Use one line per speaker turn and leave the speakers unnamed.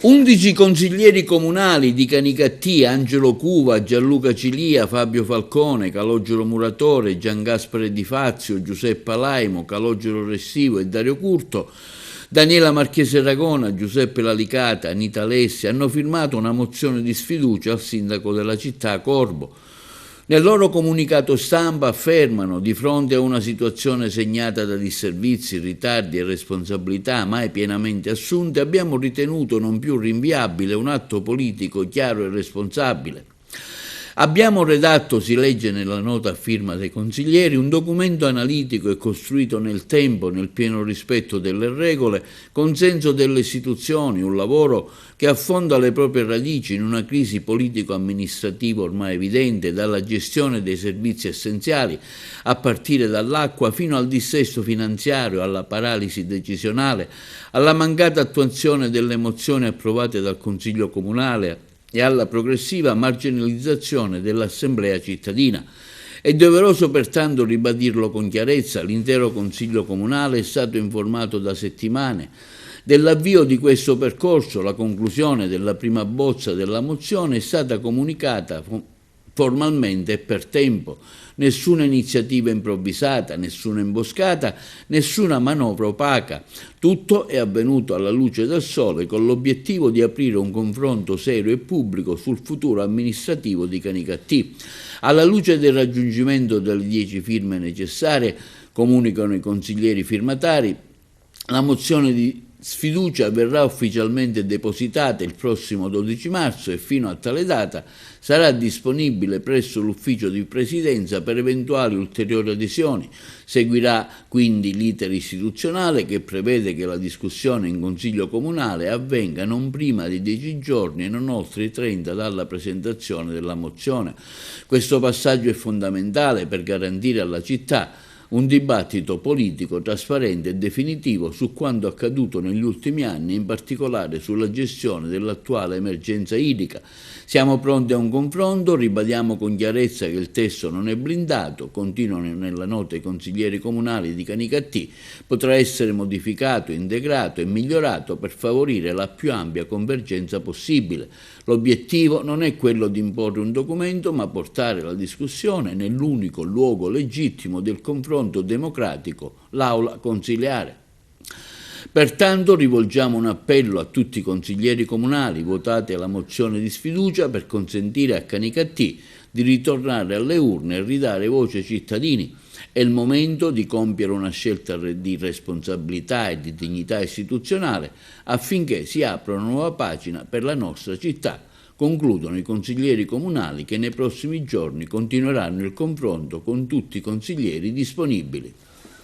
11 consiglieri comunali di Canicattì, Angelo Cuva, Gianluca Cilia, Fabio Falcone, Calogero Muratore, Giangaspare Di Fazio, Giuseppe Laimo, Calogero Restivo e Dario Curto, Daniela Marchese Ragona, Giuseppe Lalicata, Anita Alessi hanno firmato una mozione di sfiducia al sindaco della città Corbo. Nel loro comunicato stampa affermano: di fronte a una situazione segnata da disservizi, ritardi e responsabilità mai pienamente assunte, abbiamo ritenuto non più rinviabile un atto politico chiaro e responsabile. Abbiamo redatto, si legge nella nota a firma dei consiglieri, un documento analitico e costruito nel tempo, nel pieno rispetto delle regole, con senso delle istituzioni, un lavoro che affonda le proprie radici in una crisi politico-amministrativa ormai evidente, dalla gestione dei servizi essenziali, a partire dall'acqua, fino al dissesto finanziario, alla paralisi decisionale, alla mancata attuazione delle mozioni approvate dal Consiglio Comunale e alla progressiva marginalizzazione dell'Assemblea cittadina. È doveroso pertanto ribadirlo con chiarezza: l'intero Consiglio Comunale è stato informato da settimane dell'avvio di questo percorso. La conclusione della prima bozza della mozione è stata comunicata formalmente e per tempo. Nessuna iniziativa improvvisata, nessuna imboscata, nessuna manovra opaca. Tutto è avvenuto alla luce del sole, con l'obiettivo di aprire un confronto serio e pubblico sul futuro amministrativo di Canicattì. Alla luce del raggiungimento delle 10 firme necessarie, comunicano i consiglieri firmatari, la mozione di sfiducia verrà ufficialmente depositata il prossimo 12 marzo e fino a tale data sarà disponibile presso l'ufficio di presidenza per eventuali ulteriori adesioni. Seguirà quindi l'iter istituzionale, che prevede che la discussione in Consiglio Comunale avvenga non prima di 10 giorni e non oltre i 30 dalla presentazione della mozione. Questo passaggio è fondamentale per garantire alla città un dibattito politico trasparente e definitivo su quanto accaduto negli ultimi anni, in particolare sulla gestione dell'attuale emergenza idrica. Siamo pronti a un confronto, ribadiamo con chiarezza che il testo non è blindato, continuano nella nota i consiglieri comunali di Canicattì, potrà essere modificato, integrato e migliorato per favorire la più ampia convergenza possibile. L'obiettivo non è quello di imporre un documento, ma portare la discussione nell'unico luogo legittimo del confronto democratico, l'aula consiliare. Pertanto rivolgiamo un appello a tutti i consiglieri comunali: votate la mozione di sfiducia per consentire a Canicattì di ritornare alle urne e ridare voce ai cittadini. È il momento di compiere una scelta di responsabilità e di dignità istituzionale affinché si apra una nuova pagina per la nostra città. Concludono i consiglieri comunali, che nei prossimi giorni continueranno il confronto con tutti i consiglieri disponibili.